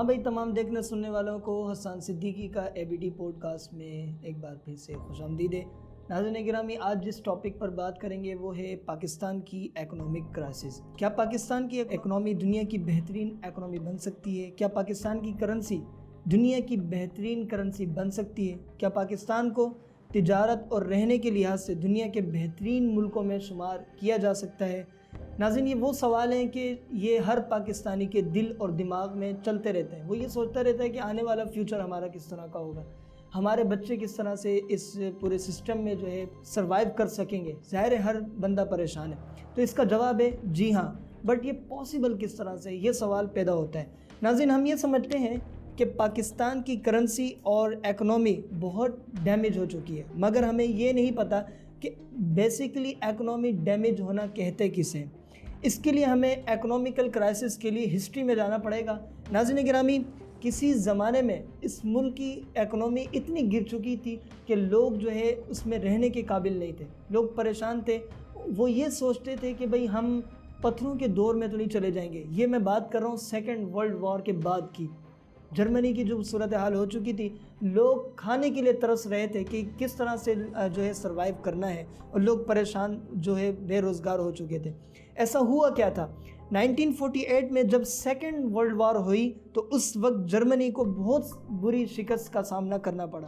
ہاں بھائی، تمام دیکھنے سننے والوں کو حسان صدیقی کا ABD پوڈ کاسٹ میں ایک بار پھر سے خوش آمدید ہے۔ ناظرین گرامی، آج جس ٹاپک پر بات کریں گے وہ ہے پاکستان کی اکنامک کرائسس۔ کیا پاکستان کی اکنامی دنیا کی بہترین اکنامی بن سکتی ہے؟ کیا پاکستان کی کرنسی دنیا کی بہترین کرنسی بن سکتی ہے؟ کیا پاکستان کو تجارت اور رہنے کے لحاظ سے دنیا کے بہترین ملکوں میں شمار کیا جا سکتا ہے؟ ناظرین، یہ وہ سوال ہیں کہ یہ ہر پاکستانی کے دل اور دماغ میں چلتے رہتے ہیں۔ وہ یہ سوچتا رہتا ہے کہ آنے والا فیوچر ہمارا کس طرح کا ہوگا، ہمارے بچے کس طرح سے اس پورے سسٹم میں جو ہے سروائیو کر سکیں گے۔ ظاہر ہے ہر بندہ پریشان ہے، تو اس کا جواب ہے جی ہاں، بٹ یہ پاسبل کس طرح سے، یہ سوال پیدا ہوتا ہے۔ ناظرین، ہم یہ سمجھتے ہیں کہ پاکستان کی کرنسی اور اکنامی بہت ڈیمیج ہو چکی ہے، مگر ہمیں یہ نہیں پتہ کہ بیسیکلی اکنامی ڈیمیج ہونا کہتے کس ہیں۔ اس کے لیے ہمیں اکنامیکل کرائسس کے لیے ہسٹری میں جانا پڑے گا۔ ناظرین گرامی، کسی زمانے میں اس ملک کی اکنامی اتنی گر چکی تھی کہ لوگ جو ہے اس میں رہنے کے قابل نہیں تھے، لوگ پریشان تھے۔ وہ یہ سوچتے تھے کہ بھئی ہم پتھروں کے دور میں تو نہیں چلے جائیں گے۔ یہ میں بات کر رہا ہوں سیکنڈ ورلڈ وار کے بعد کی، جرمنی کی جو صورتحال ہو چکی تھی۔ لوگ کھانے کے لیے ترس رہے تھے کہ کس طرح سے جو ہے سروائیو کرنا ہے، اور لوگ پریشان جو ہے بے روزگار ہو چکے تھے۔ ایسا ہوا کیا تھا؟ 1948 میں جب سیکنڈ ورلڈ وار ہوئی تو اس وقت جرمنی کو بہت بری شکست کا سامنا کرنا پڑا۔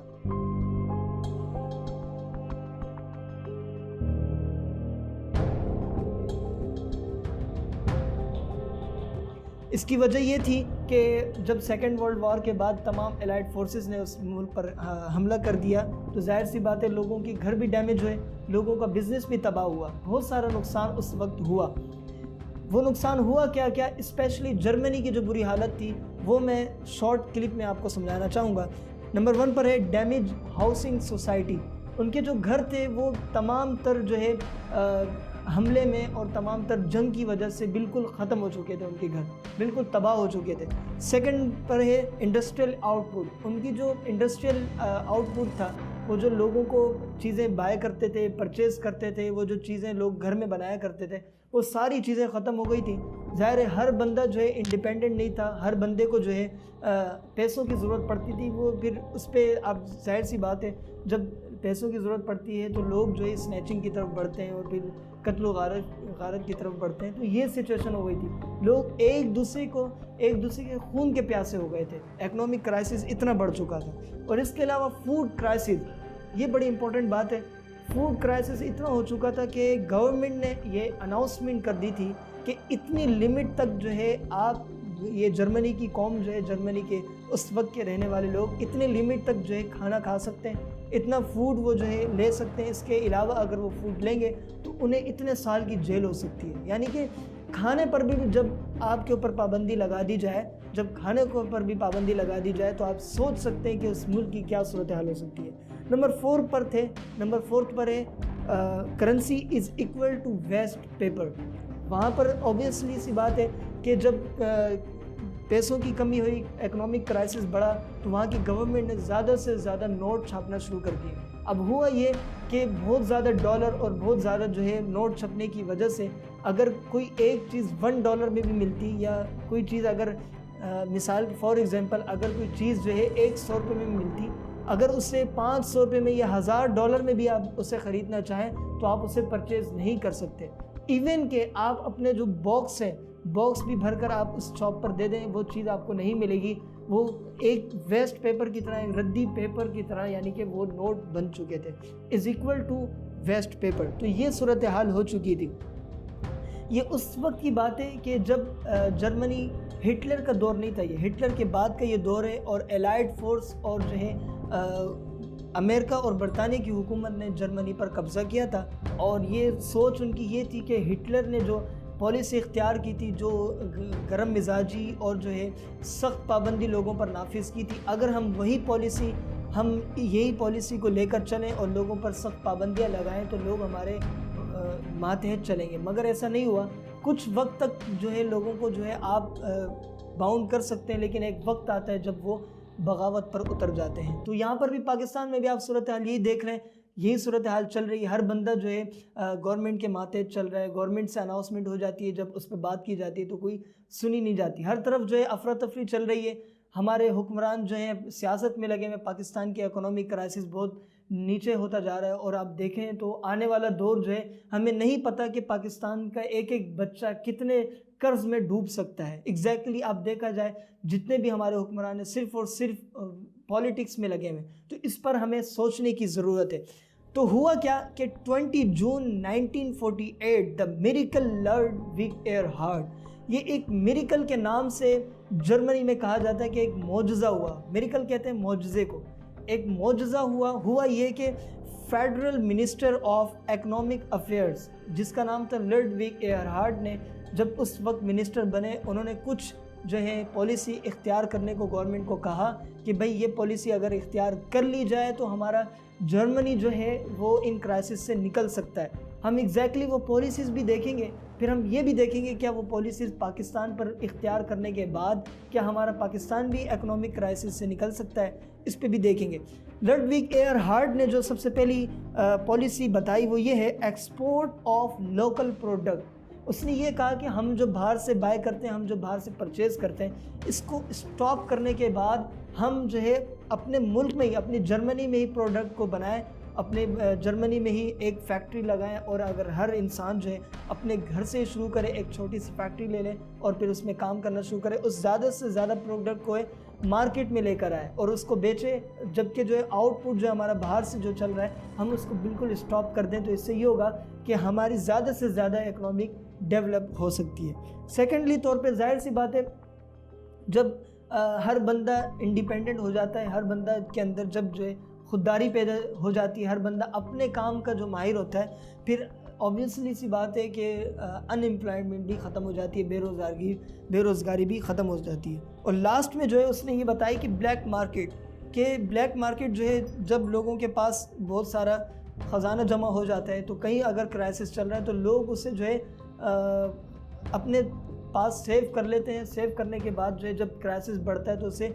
اس کی وجہ یہ تھی کہ جب سیکنڈ ورلڈ وار کے بعد تمام الائڈ فورسز نے اس ملک پر حملہ کر دیا تو ظاہر سی بات ہے لوگوں کے گھر بھی ڈیمیج ہوئے، لوگوں کا بزنس بھی تباہ ہوا، بہت سارا نقصان اس وقت ہوا۔ وہ نقصان ہوا کیا اسپیشلی جرمنی کی جو بری حالت تھی وہ میں شارٹ کلپ میں آپ کو سمجھانا چاہوں گا۔ نمبر 1 پر ہے ڈیمیج ہاؤسنگ سوسائٹی۔ ان کے جو گھر تھے وہ تمام تر جو ہے حملے میں اور تمام تر جنگ کی وجہ سے بالکل ختم ہو چکے تھے، ان کے گھر بالکل تباہ ہو چکے تھے۔ سیکنڈ پر ہے انڈسٹریل آؤٹ پٹ۔ ان کی جو انڈسٹریل آؤٹ پٹ تھا، وہ جو لوگوں کو چیزیں بائے کرتے تھے، پرچیز کرتے تھے، وہ جو چیزیں لوگ گھر میں بنایا کرتے تھے، وہ ساری چیزیں ختم ہو گئی تھیں۔ ظاہر ہے ہر بندہ جو ہے انڈیپینڈنٹ نہیں تھا، ہر بندے کو جو ہے پیسوں کی ضرورت پڑتی تھی۔ وہ پھر اس پہ آپ ظاہر سی بات ہے جب پیسوں کی ضرورت پڑتی ہے تو لوگ جو ہے اسنیچنگ کی طرف بڑھتے ہیں اور پھر قتل و غارت کی طرف بڑھتے ہیں۔ تو یہ سچویشن ہو گئی تھی، لوگ ایک دوسرے کے خون کے پیاسے ہو گئے تھے۔ اکنامک کرائسس اتنا بڑھ چکا تھا۔ اور اس کے علاوہ فوڈ کرائسس، یہ بڑی امپورٹنٹ بات ہے۔ فوڈ کرائسس اتنا ہو چکا تھا کہ گورنمنٹ نے یہ اناؤنسمنٹ کر دی تھی کہ اتنی لمٹ تک جو ہے آپ یہ جرمنی کی قوم جو ہے، جرمنی کے اس وقت کے رہنے والے لوگ اتنے لمٹ تک جو ہے کھانا کھا سکتے ہیں، اتنا فوڈ وہ جو ہے لے سکتے ہیں۔ اس کے علاوہ اگر وہ فوڈ لیں گے تو انہیں اتنے سال کی جیل ہو سکتی ہے۔ یعنی کہ کھانے پر بھی جب آپ کے اوپر پابندی لگا دی جائے، جب کھانے کے اوپر بھی پابندی لگا دی جائے تو آپ سوچ سکتے ہیں کہ اس ملک کی کیا صورتحال ہو سکتی ہے۔ نمبر 4 پر ہے currency is equal to waste paper. وہاں پر اوبیسلی سی بات ہے کہ جب پیسوں کی کمی ہوئی، اکنامک کرائسس بڑھا، تو وہاں کی گورنمنٹ نے زیادہ سے زیادہ نوٹ چھاپنا شروع کر دیے۔ اب ہوا یہ کہ بہت زیادہ ڈالر اور بہت زیادہ جو ہے نوٹ چھپنے کی وجہ سے اگر کوئی ایک چیز $1 میں بھی ملتی، یا کوئی چیز اگر مثال فار ایگزامپل اگر کوئی چیز جو ہے $100 میں ملتی، اگر اسے $500 میں یا $1000 میں بھی آپ اسے خریدنا چاہیں تو آپ اسے پرچیز نہیں کر سکتے۔ ایون کہ آپ اپنے جو باکس ہیں، باکس بھی بھر کر آپ اس شاپ پر دے دیں، وہ چیز آپ کو نہیں ملے گی۔ وہ ایک ویسٹ پیپر کی طرح، ایک ردی پیپر کی طرح، یعنی کہ وہ نوٹ بن چکے تھے، is equal to waste paper. تو یہ صورتحال ہو چکی تھی۔ یہ اس وقت کی بات ہے کہ جب جرمنی، ہٹلر کا دور نہیں تھا، یہ ہٹلر کے بعد کا یہ دور ہے، اور الائڈ فورس اور جو ہے امریکہ اور برطانیہ کی حکومت نے جرمنی پر قبضہ کیا تھا۔ اور یہ سوچ ان کی یہ تھی کہ ہٹلر نے جو پالیسی اختیار کی تھی، جو گرم مزاجی اور جو ہے سخت پابندی لوگوں پر نافذ کی تھی، اگر ہم یہی پالیسی کو لے کر چلیں اور لوگوں پر سخت پابندیاں لگائیں تو لوگ ہمارے ماتحت چلیں گے۔ مگر ایسا نہیں ہوا۔ کچھ وقت تک جو ہے لوگوں کو جو ہے آپ باؤنڈ کر سکتے ہیں، لیکن ایک وقت آتا ہے جب وہ بغاوت پر اتر جاتے ہیں۔ تو یہاں پر بھی پاکستان میں بھی آپ صورتحال یہی دیکھ رہے ہیں، یہی صورتحال چل رہی ہے۔ ہر بندہ جو ہے گورنمنٹ کے ماتحت چل رہا ہے، گورنمنٹ سے اناؤنسمنٹ ہو جاتی ہے، جب اس پہ بات کی جاتی ہے تو کوئی سنی نہیں جاتی۔ ہر طرف جو ہے افراتفری چل رہی ہے، ہمارے حکمران جو ہیں سیاست میں لگے ہوئے، پاکستان کی اکنامک کرائسس بہت نیچے ہوتا جا رہا ہے، اور آپ دیکھیں تو آنے والا دور جو ہے ہمیں نہیں پتہ کہ پاکستان کا ایک ایک بچہ کتنے قرض میں ڈوب سکتا ہے۔ ایگزیکٹلی آپ دیکھا جائے جتنے بھی ہمارے حکمران ہیں صرف اور صرف پالیٹکس میں لگے ہوئے، تو اس پر ہمیں سوچنے کی ضرورت ہے۔ تو ہوا کیا کہ 20 جون 1948 دا میریکل لڈوگ ایرہارڈ، یہ ایک میریکل کے نام سے جرمنی میں کہا جاتا ہے کہ ایک معجزہ ہوا۔ میریکل کہتے ہیں معجزے کو۔ ایک معجزہ ہوا یہ کہ federal minister of economic affairs جس کا نام تھا لڈوگ ایرہارڈ نے جب اس وقت منسٹر بنے، انہوں نے کچھ جو ہے پالیسی اختیار کرنے کو گورنمنٹ کو کہا کہ بھئی یہ پالیسی اگر اختیار کر لی جائے تو ہمارا جرمنی جو ہے وہ ان کرائسس سے نکل سکتا ہے۔ ہم ایگزیکٹلی وہ پالیسیز بھی دیکھیں گے، پھر ہم یہ بھی دیکھیں گے کیا وہ پالیسیز پاکستان پر اختیار کرنے کے بعد کیا ہمارا پاکستان بھی اکنامک کرائسس سے نکل سکتا ہے، اس پہ بھی دیکھیں گے۔ لڈوگ ایرہارڈ نے جو سب سے پہلی پالیسی بتائی وہ یہ ہے ایکسپورٹ آف لوکل پروڈکٹ۔ اس نے یہ کہا کہ ہم جو باہر سے بائی کرتے ہیں، ہم جو باہر سے پرچیز کرتے ہیں، اس کو اسٹاپ کرنے کے بعد ہم جو ہے اپنے ملک میں ہی، اپنی جرمنی میں ہی پروڈکٹ کو بنائیں، اپنے جرمنی میں ہی ایک فیکٹری لگائیں، اور اگر ہر انسان جو ہے اپنے گھر سے شروع کرے، ایک چھوٹی سی فیکٹری لے لیں اور پھر اس میں کام کرنا شروع کرے، اس زیادہ سے زیادہ پروڈکٹ کو مارکیٹ میں لے کر آئے اور اس کو بیچے، جبکہ جو ہے آؤٹ پٹ جو ہمارا باہر سے جو چل رہا ہے ہم اس کو بالکل اسٹاپ کر دیں، تو اس سے یہ ہوگا کہ ہماری زیادہ سے زیادہ اکنامک ڈیولپ ہو سکتی ہے۔ سیکنڈلی طور پہ ظاہر سی بات ہے جب ہر بندہ انڈیپینڈنٹ ہو جاتا ہے، ہر بندہ کے اندر جب جو ہے خودداری پیدا ہو جاتی ہے، ہر بندہ اپنے کام کا جو ماہر ہوتا ہے، پھر اوبویسلی سی بات ہے کہ ان امپلائمنٹ بھی ختم ہو جاتی ہے، بے روزگاری بھی ختم ہو جاتی ہے۔ اور لاسٹ میں جو ہے اس نے یہ بتائی کہ بلیک مارکیٹ جو ہے جب لوگوں کے پاس بہت سارا خزانہ جمع ہو جاتا ہے تو کہیں اگر کرائسس چل رہا ہے تو لوگ اسے جو ہے اپنے پاس سیو کر لیتے ہیں، سیو کرنے کے بعد جو ہے جب کرائسس بڑھتا ہے تو اسے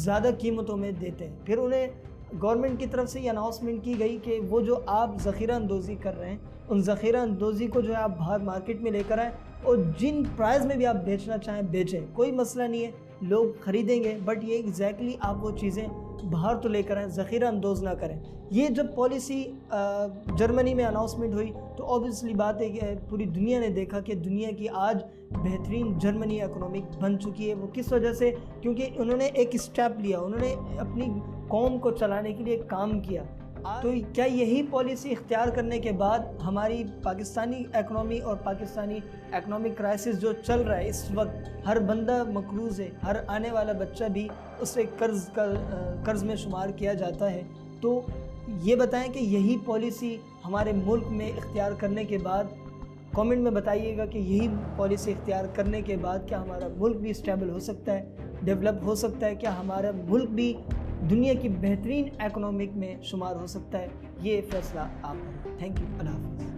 زیادہ قیمتوں میں دیتے ہیں۔ پھر انہیں گورنمنٹ کی طرف سے یہ اناؤنسمنٹ کی گئی کہ وہ جو آپ ذخیرہ اندوزی کر رہے ہیں ان ذخیرہ اندوزی کو جو ہے آپ باہر مارکیٹ میں لے کر آئیں اور جن پرائز میں بھی آپ بیچنا چاہیں بیچیں، کوئی مسئلہ نہیں ہے، لوگ خریدیں گے، بٹ یہ ایگزیکٹلی آپ وہ چیزیں باہر تو لے کر آئیں، ذخیرہ اندوز نہ کریں۔ یہ جب پالیسی جرمنی میں اناؤنسمنٹ ہوئی تو اوبویسلی بات ہے کہ پوری دنیا نے دیکھا کہ دنیا کی آج بہترین جرمنی اکنامک بن چکی ہے۔ وہ کس وجہ سے؟ کیونکہ انہوں نے ایک اسٹیپ لیا، انہوں نے اپنی قوم کو چلانے کے لیے کام کیا۔ تو کیا یہی پالیسی اختیار کرنے کے بعد ہماری پاکستانی اکنامی اور پاکستانی اکنامک کرائسس جو چل رہا ہے اس وقت، ہر بندہ مقروض ہے، ہر آنے والا بچہ بھی اسے قرض میں شمار کیا جاتا ہے، تو یہ بتائیں کہ یہی پالیسی ہمارے ملک میں اختیار کرنے کے بعد، کامنٹ میں بتائیے گا کہ یہی پالیسی اختیار کرنے کے بعد کیا ہمارا ملک بھی اسٹیبل ہو سکتا ہے، ڈیولپ ہو سکتا ہے، کیا ہمارا ملک بھی دنیا کی بہترین اکنامک میں شمار ہو سکتا ہے؟ یہ فیصلہ آپ کا۔ تھینک یو، اللہ حافظ۔